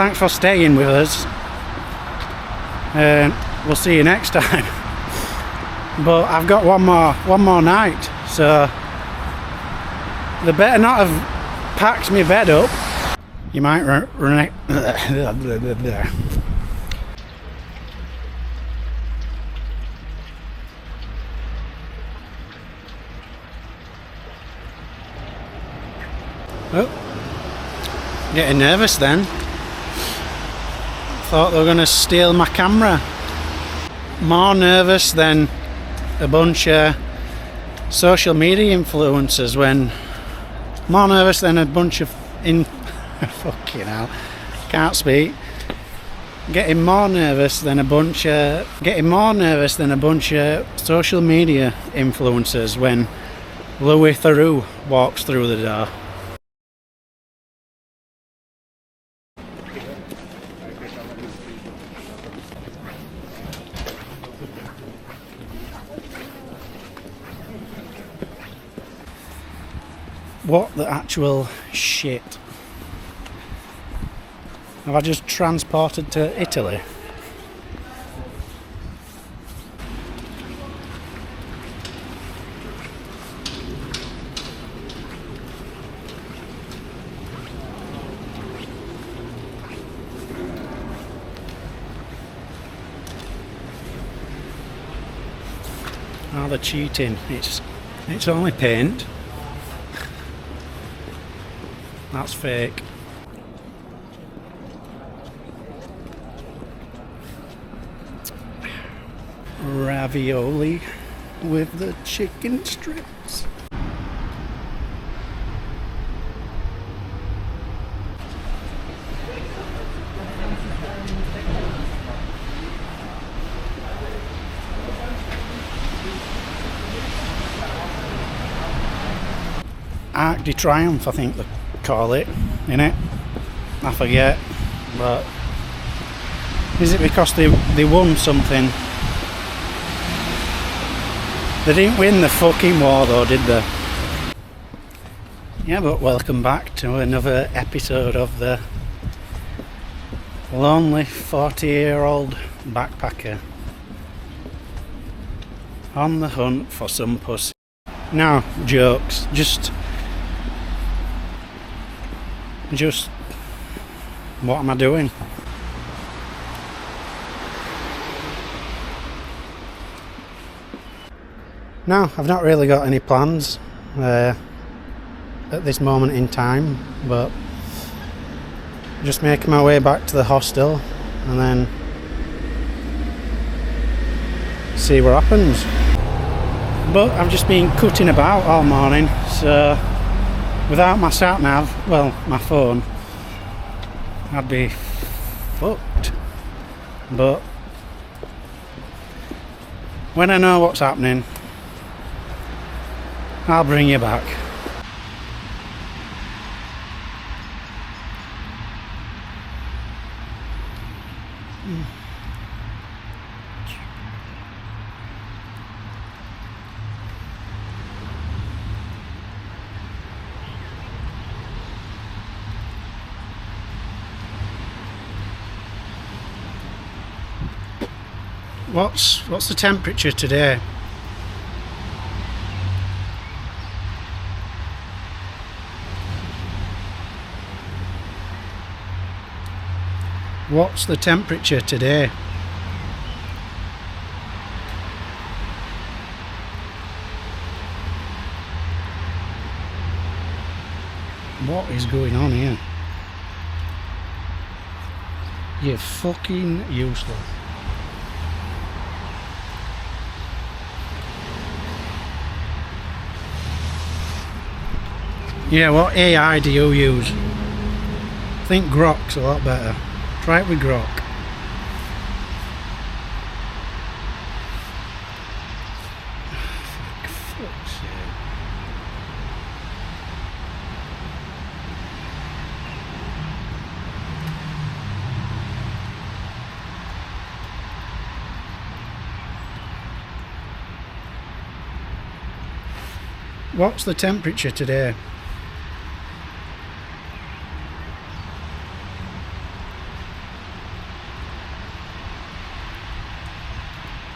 thanks for staying with us. We'll see you next time. But I've got one more night, so they better not have packed my bed up. You might run it. Oh, getting nervous then. Thought they were going to steal my camera. More nervous than a bunch of social media influencers when... More nervous than a bunch of... Fucking hell. Can't speak. Getting more nervous than a bunch of social media influencers when Louis Theroux walks through the door. What the actual shit? Have I just transported to Italy? Oh, they're cheating. It's only paint. That's fake. Ravioli with the chicken strips. Arc de Triomphe, I think they call it, innit? I forget, but is it because they won something? They didn't win the fucking war though, did they? Yeah, but welcome back to another episode of the lonely 40-year-old backpacker on the hunt for some pussy. No, jokes, just what am I doing? No, I've not really got any plans at this moment in time, but just making my way back to the hostel and then see what happens. But I've just been cutting about all morning, so without my sat nav, well, my phone, I'd be fucked. But when I know what's happening, I'll bring you back. What's the temperature today? What's the temperature today? What is going on here? You're fucking useless. Yeah, what AI do you use? I think Grok's a lot better. Try it with Grok. For fuck's sake. What's the temperature today?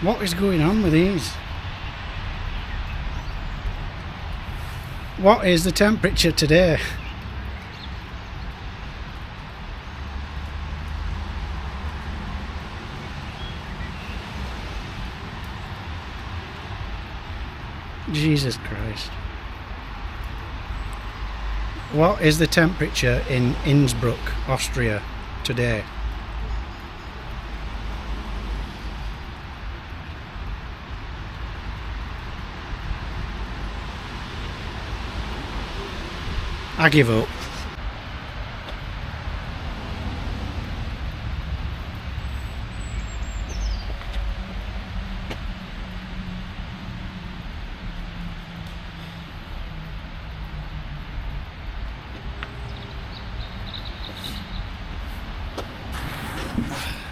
What is going on with these? What is the temperature today? Jesus Christ. What is the temperature in Innsbruck, Austria today? I give up.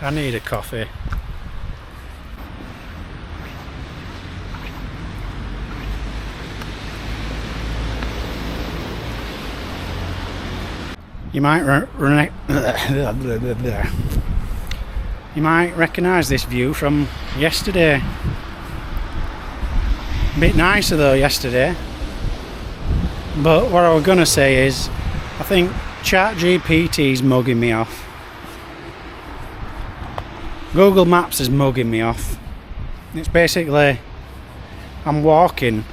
I need a coffee. You might recognise this view from yesterday. A bit nicer though yesterday. But what I was gonna say is, I think ChatGPT's mugging me off. Google Maps is mugging me off. It's basically, I'm walking,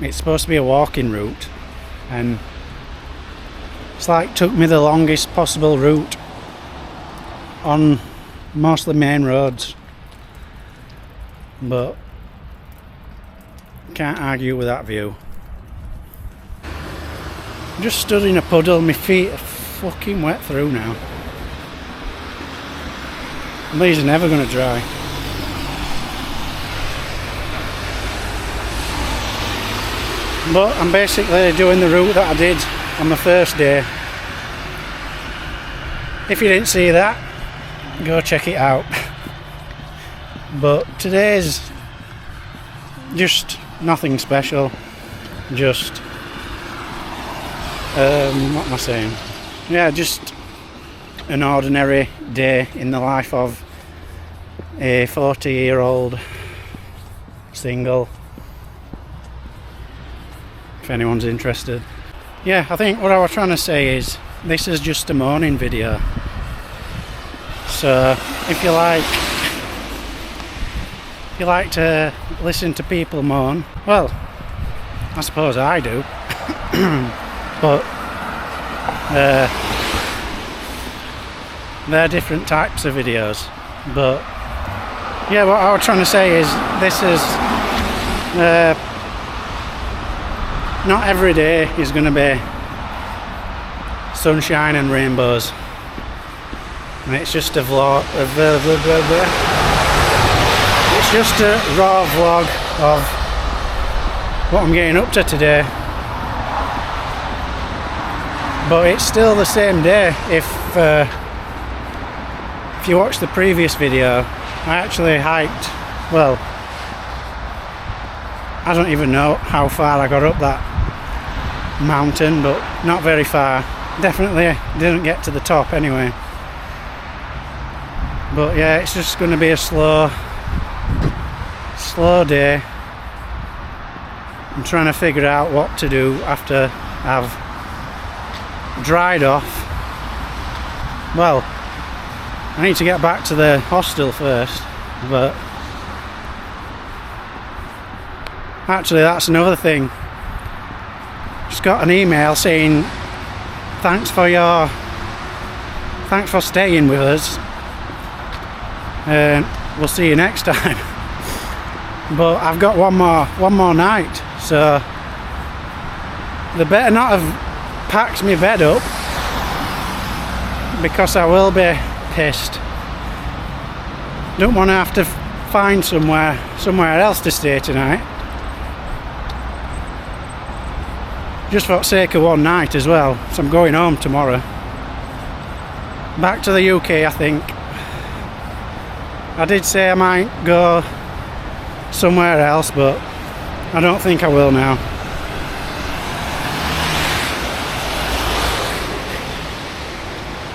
it's supposed to be a walking route, and it's like took me the longest possible route on mostly main roads, but can't argue with that view. I'm just stood in a puddle, my feet are fucking wet through now. These are never going to dry. But I'm basically doing the route that I did on the first day. If you didn't see that, go check it out. But today's just nothing special. Just what am I saying? Yeah, just an ordinary day in the life of a 40-year-old single, if anyone's interested. Yeah, I think what I was trying to say is this is just a moaning video, so if you like to listen to people moan, well, I suppose I do. But they're different types of videos. But yeah, what I was trying to say is this is not every day is going to be sunshine and rainbows, and it's just a vlog it's just a raw vlog of what I'm getting up to today. But it's still the same day. If you watch the previous video, I actually hiked, well, I don't even know how far I got up that mountain, but not very far. Definitely didn't get to the top anyway. But yeah, it's just going to be a slow day. I'm trying to figure out what to do after I've dried off. Well, I need to get back to the hostel first, but actually that's another thing. Just got an email saying thanks for staying with us, and we'll see you next time. But I've got one more night, so they better not have packed my bed up, because I will be pissed. Don't want to have to find somewhere else to stay tonight, just for the sake of one night as well. So I'm going home tomorrow, back to the UK. I think I did say I might go somewhere else, but I don't think I will now.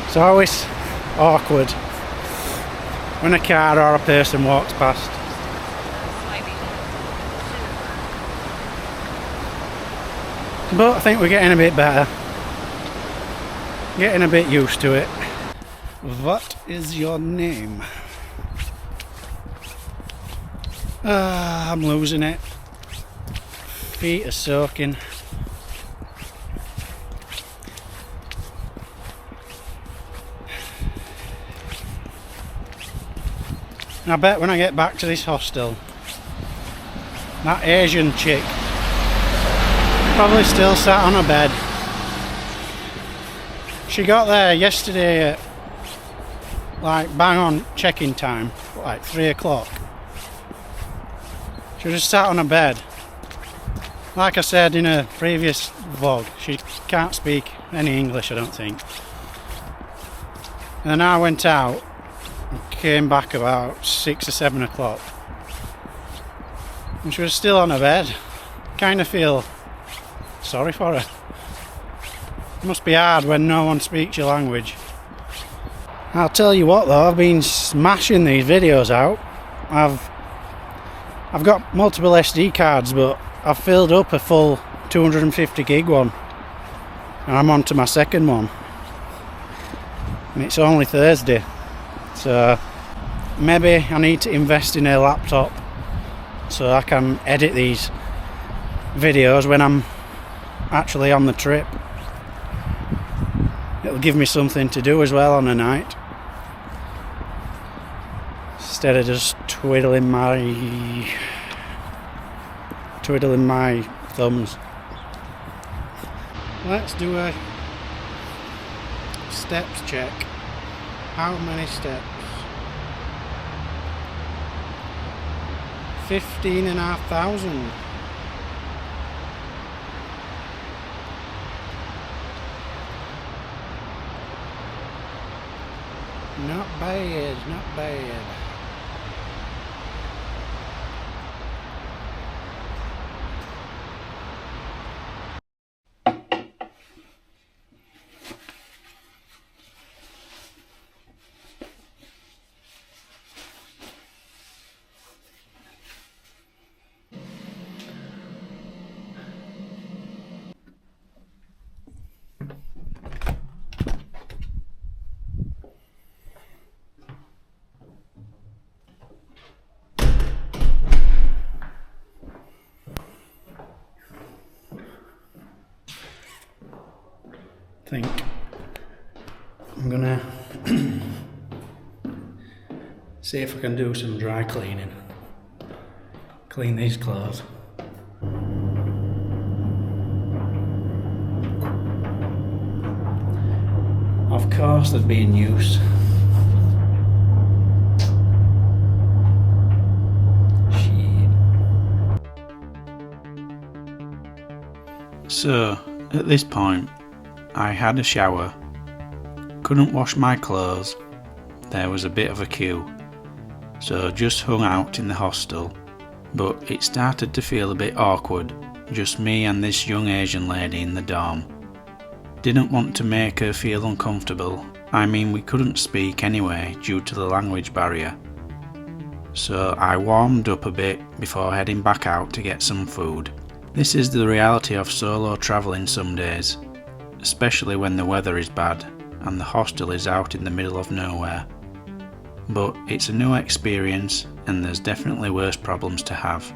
It's always awkward when a car or a person walks past. But I think we're getting a bit better. Getting a bit used to it. What is your name? I'm losing it. Feet are soaking. And I bet when I get back to this hostel, that Asian chick probably still sat on her bed. She got there yesterday at like bang on check-in time, like 3 o'clock. She just sat on her bed. Like I said in a previous vlog, she can't speak any English, I don't think. And then I went out and came back about 6 or 7 o'clock. And she was still on her bed. Kind of feel sorry for her. It must be hard when no one speaks your language. I'll tell you what though, I've been smashing these videos out. I've got multiple SD cards, but I've filled up a full 250 gig one. And I'm on to my second one. And it's only Thursday. So maybe I need to invest in a laptop so I can edit these videos when I'm actually on the trip. It'll give me something to do as well on a night, instead of just twiddling my thumbs. Let's do a steps check. How many steps? 15,500. Not bad, not bad. I think I'm gonna see if I can do some dry cleaning. Clean these clothes. Of course they'd be in use. Shit. So, at this point, I had a shower, couldn't wash my clothes, there was a bit of a queue, so just hung out in the hostel, but it started to feel a bit awkward, just me and this young Asian lady in the dorm. Didn't want to make her feel uncomfortable, I mean we couldn't speak anyway due to the language barrier. So I warmed up a bit before heading back out to get some food. This is the reality of solo travelling some days, especially when the weather is bad and the hostel is out in the middle of nowhere. But it's a new experience and there's definitely worse problems to have.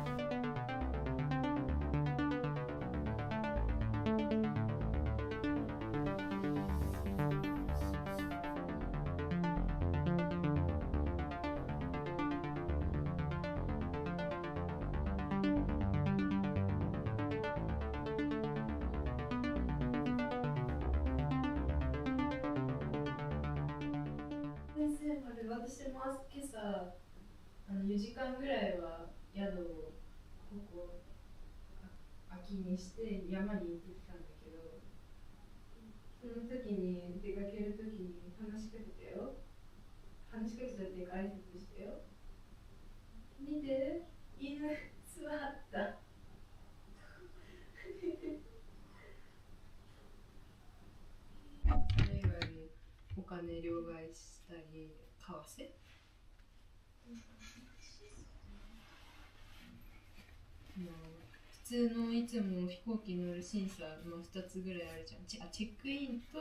通のいつも飛行機乗る審査の2つぐらいあるじゃん。チェックインと、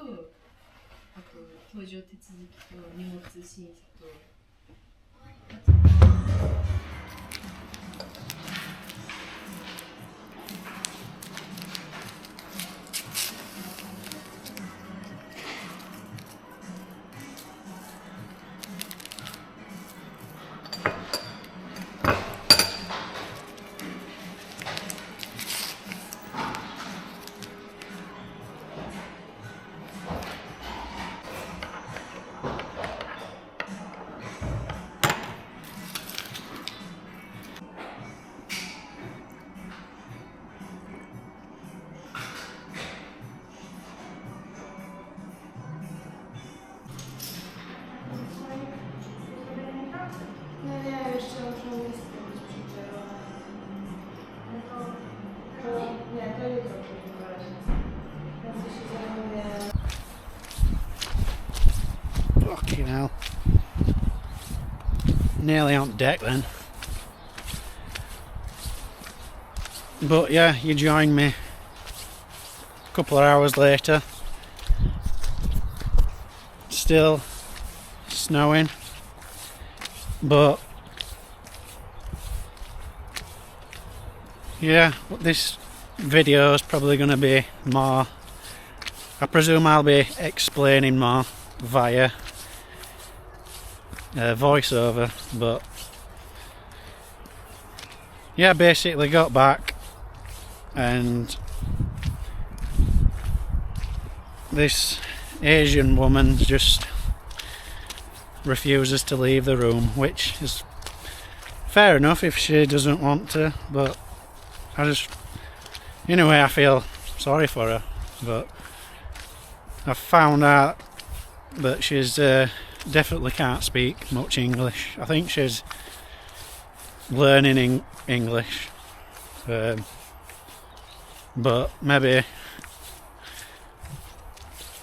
あと搭乗手続きと荷物審査と。Fucking hell. Nearly on deck then. But yeah, you join me a couple of hours later. Still snowing. But yeah, this video is probably going to be more, I presume I'll be explaining more via voiceover, but yeah, basically got back and this Asian woman just refuses to leave the room, which is fair enough if she doesn't want to, but in a way I feel sorry for her. But I found out that she's definitely can't speak much English. I think she's learning English, but maybe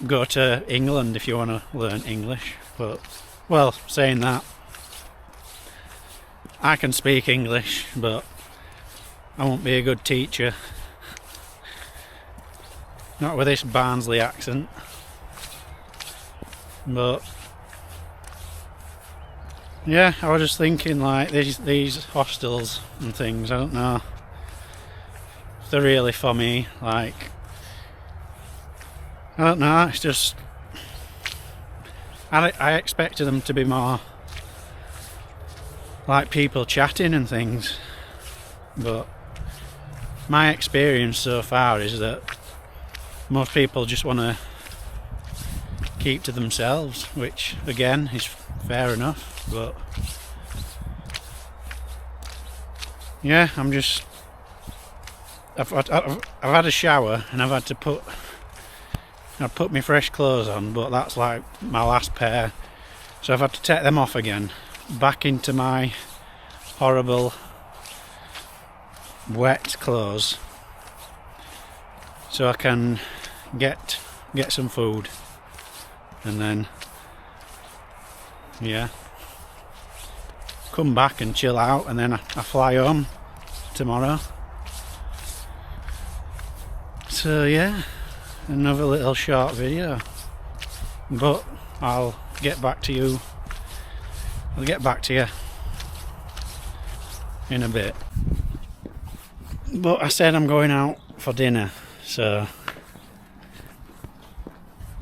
go to England if you want to learn English. But well, saying that, I can speak English, but I won't be a good teacher. Not with this Barnsley accent. But yeah, I was just thinking, like, these hostels and things, I don't know if they're really for me. Like, I don't know, it's just I expected them to be more like people chatting and things, but my experience so far is that most people just want to keep to themselves, which again is fair enough. But yeah, I've had a shower and I've put my fresh clothes on, but that's like my last pair, so I've had to take them off again, back into my horrible wet clothes, so I can get some food, and then yeah, come back and chill out, and then I fly home tomorrow. So yeah, another little short video, but I'll get back to you in a bit. But I said I'm going out for dinner, so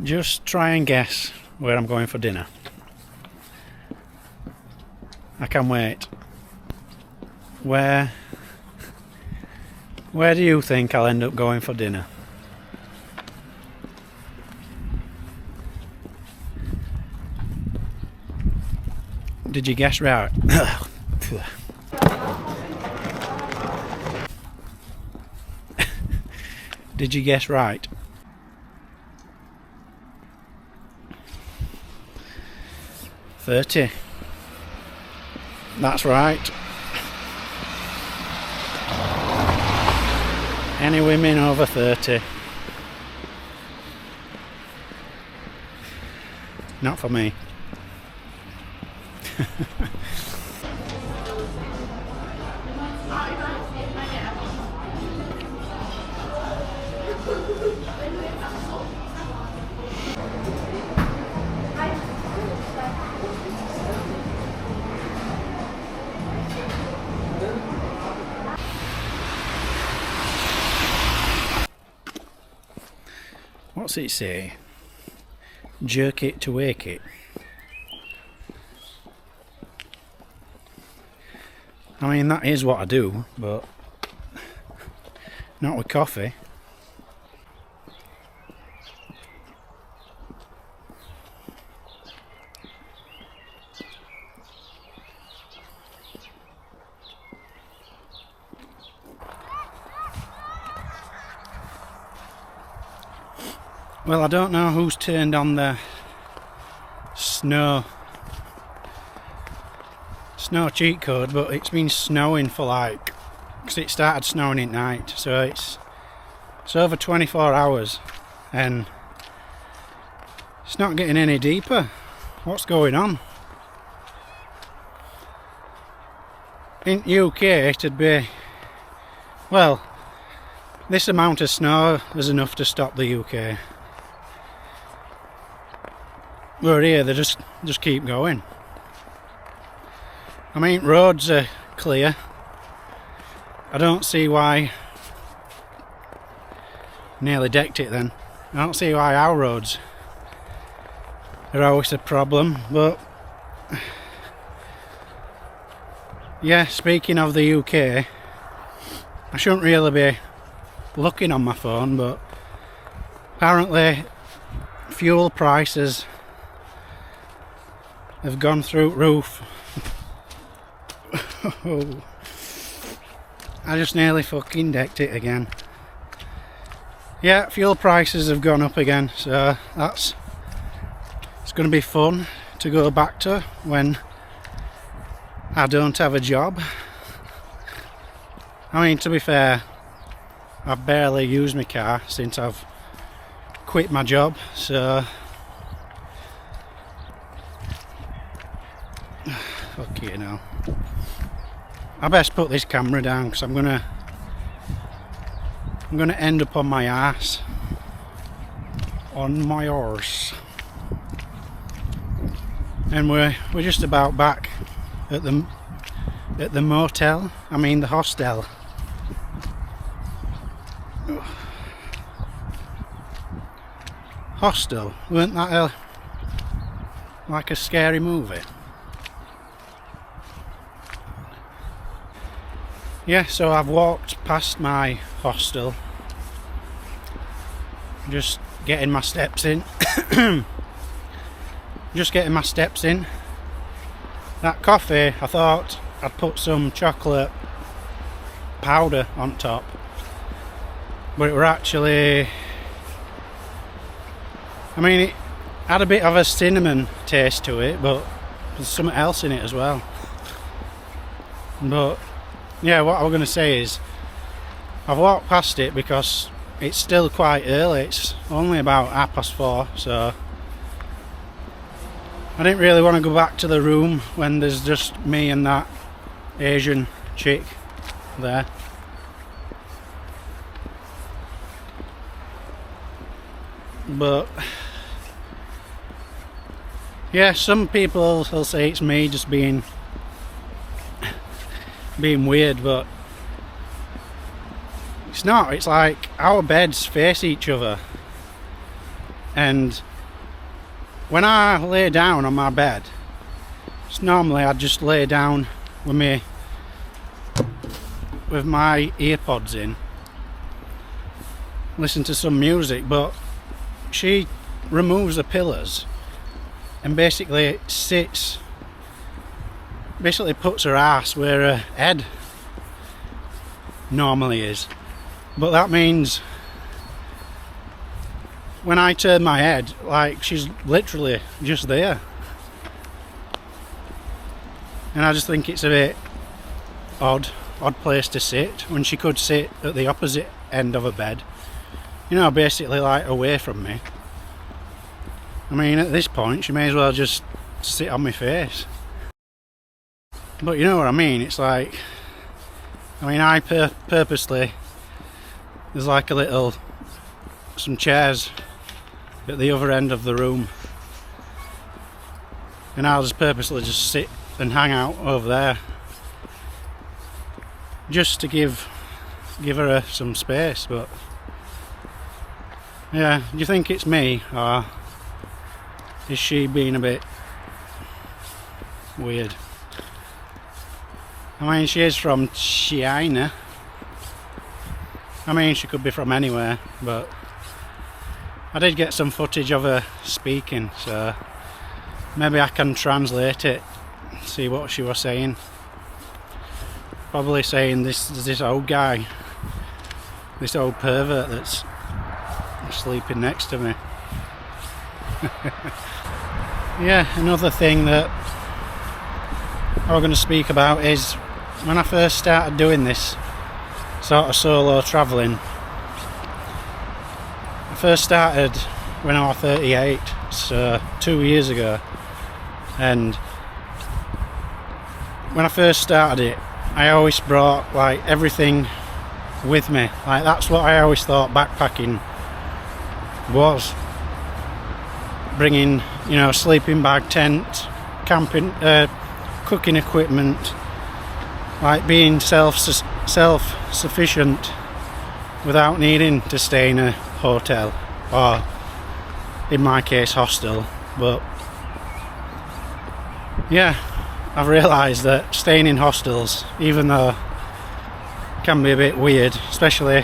just try and guess where I'm going for dinner. I can't wait. Where do you think I'll end up going for dinner? Did you guess right? Did you guess right? $30. That's right. Any women over 30? Not for me. What's it say? Jerk it to wake it. I mean, that is what I do, but not with coffee. Well, I don't know who's turned on the snow cheat code, but it's been snowing for like, because it started snowing at night, so it's over 24 hours and it's not getting any deeper. What's going on? In UK it'd be, well, this amount of snow is enough to stop the UK. Where here they just keep going. I mean, roads are clear. I don't see why. Nearly decked it then. I don't see why our roads are always a problem, but yeah, speaking of the UK, I shouldn't really be looking on my phone, but apparently fuel prices have gone through the roof. I just nearly fucking decked it again. Yeah, fuel prices have gone up again, so it's going to be fun to go back to when I don't have a job. I mean, to be fair, I've barely used my car since I've quit my job, so fuck you know. I best put this camera down because I'm gonna end up on my arse. On my arse. And we're just about back at the motel. I mean the hostel. Hostel, weren't that like a scary movie? Yeah, so I've walked past my hostel, just getting my steps in. That coffee, I thought I'd put some chocolate powder on top, but it were actually, I mean, it had a bit of a cinnamon taste to it, but there's something else in it as well. But yeah, what I was going to say is I've walked past it because it's still quite early. It's only about 4:30, so I didn't really want to go back to the room when there's just me and that Asian chick there. But yeah, some people will say it's me just being weird, but it's not. It's like our beds face each other, and when I lay down on my bed, it's normally I'd just lay down with my earpods in, listen to some music, but she removes the pillows and basically puts her ass where her head normally is. But that means when I turn my head, like, she's literally just there. And I just think it's a bit odd place to sit when she could sit at the opposite end of a bed, you know, basically like away from me. I mean, at this point she may as well just sit on my face. But you know what I mean, it's like, I mean, I purposely, there's like a little some chairs at the other end of the room, and I'll just purposely just sit and hang out over there, just to give her some space. But yeah, do you think it's me, or is she being a bit weird? I mean, she is from China. I mean, she could be from anywhere, but I did get some footage of her speaking, so maybe I can translate it, see what she was saying. Probably saying this old guy, this old pervert that's sleeping next to me. Yeah, another thing that I was going to speak about is when I first started doing this sort of solo travelling. I first started when I was 38, so 2 years ago, and when I first started it, I always brought like everything with me. Like, that's what I always thought backpacking was, bringing, you know, sleeping bag, tent, camping, cooking equipment, like being self-sufficient without needing to stay in a hotel, or in my case hostel. But yeah, I've realised that staying in hostels, even though it can be a bit weird, especially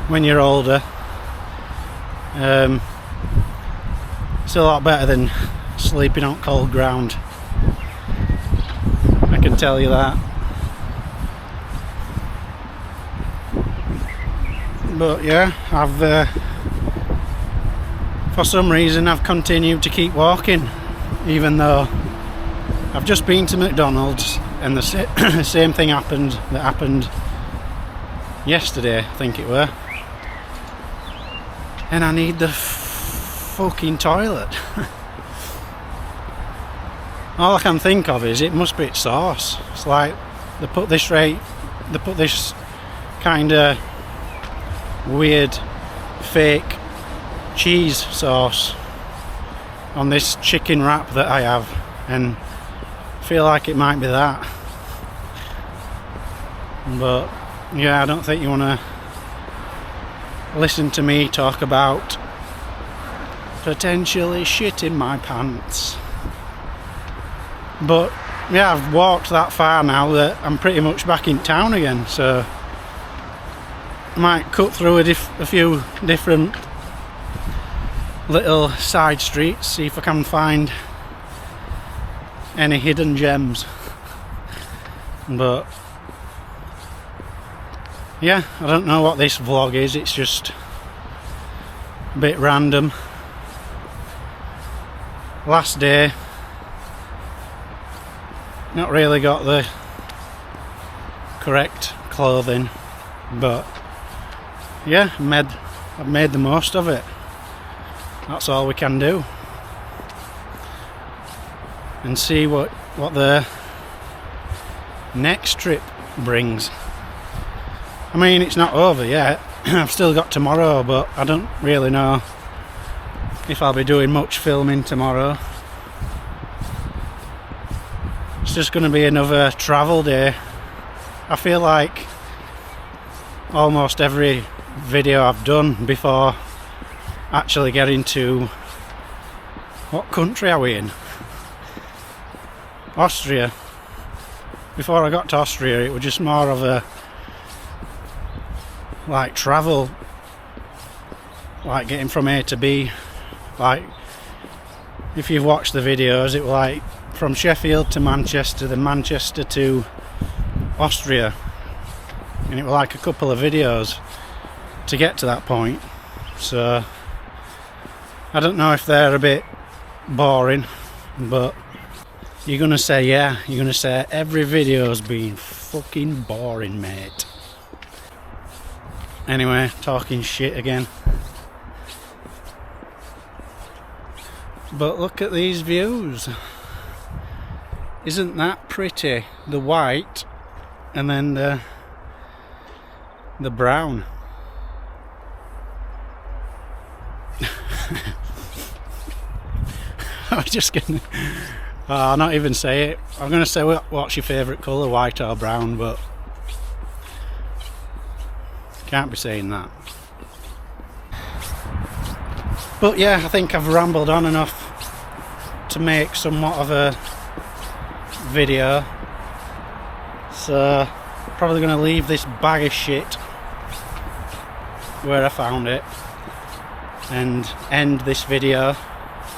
when you're older, it's a lot better than sleeping on cold ground, I can tell you that. But yeah, for some reason I've continued to keep walking, even though I've just been to McDonald's and the same thing happened yesterday, I think it were, and I need the fucking toilet. All I can think of is it must be sauce. It's like they put this kind of weird fake cheese sauce on this chicken wrap that I have, and I feel like it might be that. But yeah, I don't think you want to listen to me talk about potentially shitting my pants. But yeah, I've walked that far now that I'm pretty much back in town again, so I might cut through a few different little side streets, see if I can find any hidden gems. But yeah, I don't know what this vlog is, it's just a bit random. Last day, not really got the correct clothing, but yeah, I've made the most of it. That's all we can do, and see what the next trip brings. I mean, it's not over yet. I've still got tomorrow, but I don't really know if I'll be doing much filming tomorrow. It's just going to be another travel day. I feel like almost every video I've done before actually getting to, what country are we in? Austria. Before I got to Austria, it was just more of a like travel, like getting from A to B. Like, if you've watched the videos, it was like from Sheffield to Manchester, then Manchester to Austria, and it was like a couple of videos to get to that point. So I don't know if they're a bit boring, but you're gonna say, yeah, you're gonna say every video's been fucking boring, mate. Anyway, talking shit again. But look at these views. Isn't that pretty? The white and then the brown. I'm just gonna. I'll not even say it. I'm gonna say what's your favourite colour, white or brown, but can't be saying that. But yeah, I think I've rambled on enough to make somewhat of a video. So probably gonna leave this bag of shit where I found it and end this video.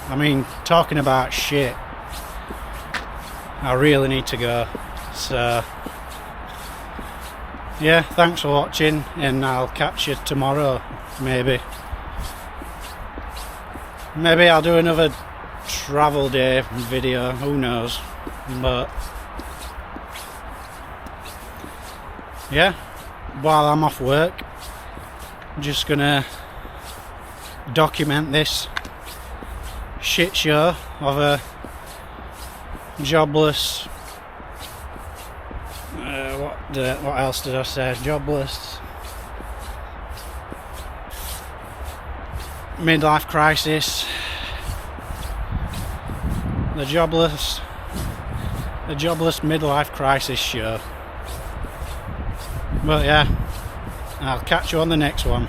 I mean, talking about shit, I really need to go. So yeah, thanks for watching, and I'll catch you tomorrow. Maybe I'll do another travel day video, who knows. But yeah, while I'm off work, I'm just gonna document this shit show of a jobless what else did I say? Jobless, midlife crisis, the jobless midlife crisis show. But yeah, I'll catch you on the next one.